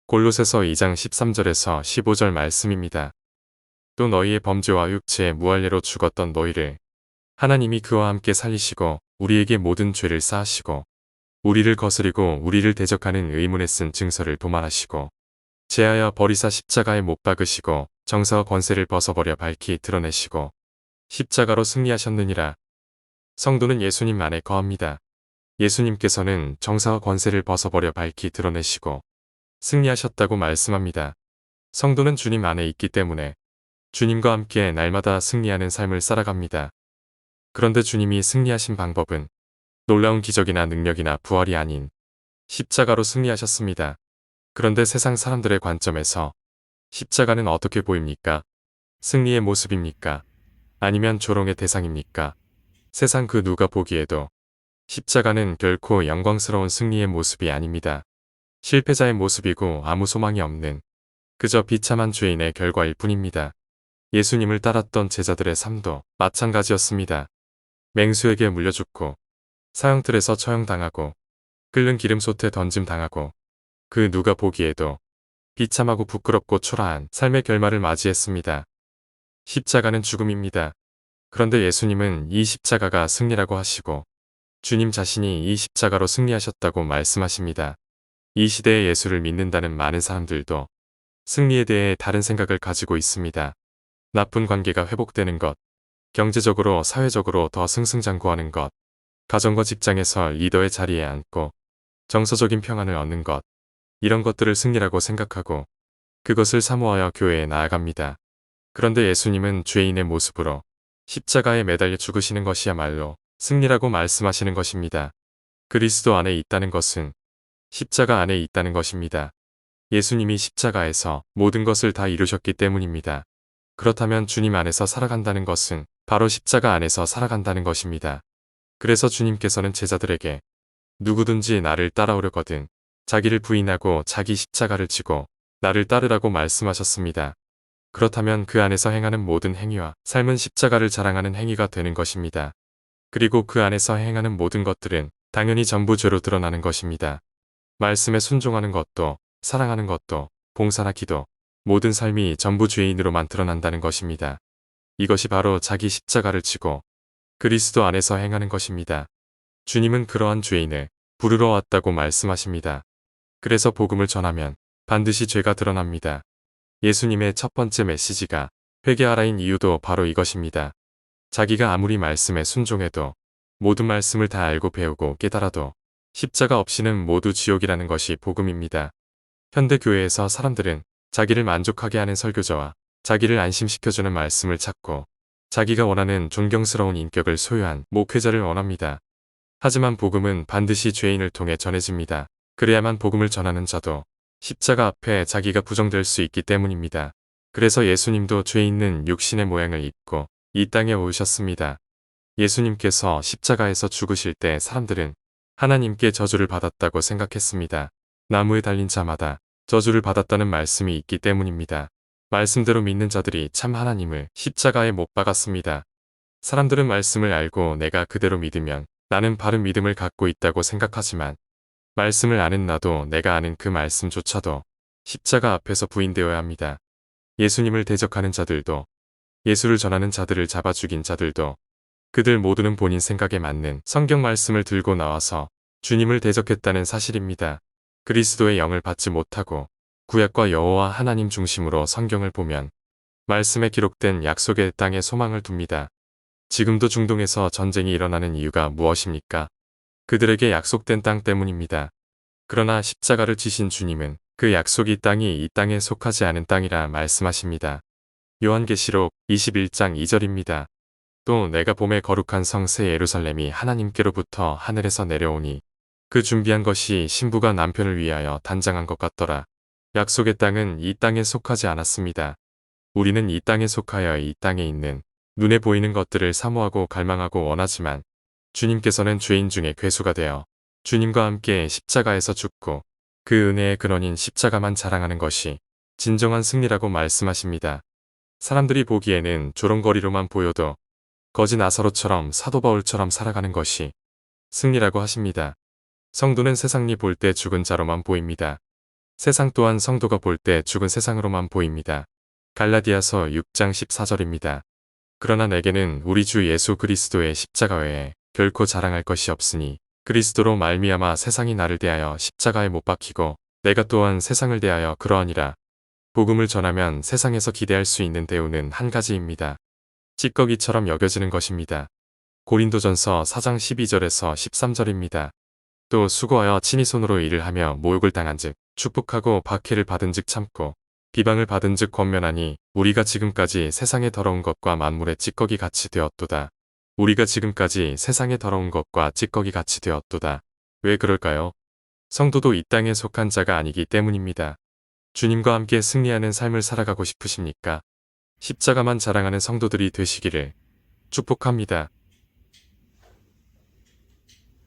골로새서 2장 13절에서 15절 말씀입니다. 또 너희의 범죄와 육체의 무할례로 죽었던 너희를 하나님이 그와 함께 살리시고 우리에게 모든 죄를 사하시고 우리를 거스리고 우리를 대적하는 의문에 쓴 증서를 도말하시고 제하여 버리사 십자가에 못 박으시고 정사와 권세를 벗어버려 밝히 드러내시고 십자가로 승리하셨느니라. 성도는 예수님 안에 거합니다. 예수님께서는 정사와 권세를 벗어버려 밝히 드러내시고 승리하셨다고 말씀합니다. 성도는 주님 안에 있기 때문에 주님과 함께 날마다 승리하는 삶을 살아갑니다. 그런데 주님이 승리하신 방법은 놀라운 기적이나 능력이나 부활이 아닌 십자가로 승리하셨습니다. 그런데 세상 사람들의 관점에서 십자가는 어떻게 보입니까? 승리의 모습입니까? 아니면 조롱의 대상입니까? 세상 그 누가 보기에도 십자가는 결코 영광스러운 승리의 모습이 아닙니다. 실패자의 모습이고 아무 소망이 없는 그저 비참한 죄인의 결과일 뿐입니다. 예수님을 따랐던 제자들의 삶도 마찬가지였습니다. 맹수에게 물려 죽고 사형틀에서 처형당하고 끓는 기름솥에 던짐 당하고 그 누가 보기에도 비참하고 부끄럽고 초라한 삶의 결말을 맞이했습니다. 십자가는 죽음입니다. 그런데 예수님은 이 십자가가 승리라고 하시고 주님 자신이 이 십자가로 승리하셨다고 말씀하십니다. 이 시대의 예수를 믿는다는 많은 사람들도 승리에 대해 다른 생각을 가지고 있습니다. 나쁜 관계가 회복되는 것, 경제적으로 사회적으로 더 승승장구하는 것, 가정과 직장에서 리더의 자리에 앉고 정서적인 평안을 얻는 것, 이런 것들을 승리라고 생각하고 그것을 사모하여 교회에 나아갑니다. 그런데 예수님은 죄인의 모습으로 십자가에 매달려 죽으시는 것이야말로 승리라고 말씀하시는 것입니다. 그리스도 안에 있다는 것은 십자가 안에 있다는 것입니다. 예수님이 십자가에서 모든 것을 다 이루셨기 때문입니다. 그렇다면 주님 안에서 살아간다는 것은 바로 십자가 안에서 살아간다는 것입니다. 그래서 주님께서는 제자들에게 누구든지 나를 따라오려거든 자기를 부인하고 자기 십자가를 지고 나를 따르라고 말씀하셨습니다. 그렇다면 그 안에서 행하는 모든 행위와 삶은 십자가를 자랑하는 행위가 되는 것입니다. 그리고 그 안에서 행하는 모든 것들은 당연히 전부 죄로 드러나는 것입니다. 말씀에 순종하는 것도, 사랑하는 것도, 봉사나 기도, 모든 삶이 전부 죄인으로만 드러난다는 것입니다. 이것이 바로 자기 십자가를 지고 그리스도 안에서 행하는 것입니다. 주님은 그러한 죄인을 부르러 왔다고 말씀하십니다. 그래서 복음을 전하면 반드시 죄가 드러납니다. 예수님의 첫 번째 메시지가 회개하라인 이유도 바로 이것입니다. 자기가 아무리 말씀에 순종해도 모든 말씀을 다 알고 배우고 깨달아도 십자가 없이는 모두 지옥이라는 것이 복음입니다. 현대 교회에서 사람들은 자기를 만족하게 하는 설교자와 자기를 안심시켜주는 말씀을 찾고 자기가 원하는 존경스러운 인격을 소유한 목회자를 원합니다. 하지만 복음은 반드시 죄인을 통해 전해집니다. 그래야만 복음을 전하는 자도 십자가 앞에 자기가 부정될 수 있기 때문입니다. 그래서 예수님도 죄 있는 육신의 모양을 입고 이 땅에 오셨습니다. 예수님께서 십자가에서 죽으실 때 사람들은 하나님께 저주를 받았다고 생각했습니다. 나무에 달린 자마다 저주를 받았다는 말씀이 있기 때문입니다. 말씀대로 믿는 자들이 참 하나님을 십자가에 못 박았습니다. 사람들은 말씀을 알고 내가 그대로 믿으면 나는 바른 믿음을 갖고 있다고 생각하지만 말씀을 아는 나도 내가 아는 그 말씀조차도 십자가 앞에서 부인되어야 합니다. 예수님을 대적하는 자들도 예수를 전하는 자들을 잡아 죽인 자들도 그들 모두는 본인 생각에 맞는 성경 말씀을 들고 나와서 주님을 대적했다는 사실입니다. 그리스도의 영을 받지 못하고 구약과 여호와 하나님 중심으로 성경을 보면 말씀에 기록된 약속의 땅에 소망을 둡니다. 지금도 중동에서 전쟁이 일어나는 이유가 무엇입니까? 그들에게 약속된 땅 때문입니다. 그러나 십자가를 지신 주님은 그 약속이 땅이 이 땅에 속하지 않은 땅이라 말씀하십니다. 요한계시록 21장 2절입니다. 또 내가 봄에 거룩한 성 새 예루살렘이 하나님께로부터 하늘에서 내려오니 그 준비한 것이 신부가 남편을 위하여 단장한 것 같더라. 약속의 땅은 이 땅에 속하지 않았습니다. 우리는 이 땅에 속하여 이 땅에 있는 눈에 보이는 것들을 사모하고 갈망하고 원하지만 주님께서는 죄인 중에 괴수가 되어 주님과 함께 십자가에서 죽고 그 은혜의 근원인 십자가만 자랑하는 것이 진정한 승리라고 말씀하십니다. 사람들이 보기에는 조롱거리로만 보여도 거지 나사로처럼 사도 바울처럼 살아가는 것이 승리라고 하십니다. 성도는 세상이 볼 때 죽은 자로만 보입니다. 세상 또한 성도가 볼 때 죽은 세상으로만 보입니다. 갈라디아서 6장 14절입니다. 그러나 내게는 우리 주 예수 그리스도의 십자가 외에 결코 자랑할 것이 없으니 그리스도로 말미암아 세상이 나를 대하여 십자가에 못 박히고 내가 또한 세상을 대하여 그러하니라. 복음을 전하면 세상에서 기대할 수 있는 대우는 한 가지입니다. 찌꺼기처럼 여겨지는 것입니다. 고린도전서 4장 12절에서 13절입니다. 또 수고하여 친히 손으로 일을 하며 모욕을 당한즉 축복하고 박해를 받은즉 참고 비방을 받은즉 권면하니 우리가 지금까지 세상에 더러운 것과 만물의 찌꺼기 같이 되었도다. 우리가 지금까지 세상에 더러운 것과 찌꺼기 같이 되었도다. 왜 그럴까요? 성도도 이 땅에 속한 자가 아니기 때문입니다. 주님과 함께 승리하는 삶을 살아가고 싶으십니까? 십자가만 자랑하는 성도들이 되시기를 축복합니다.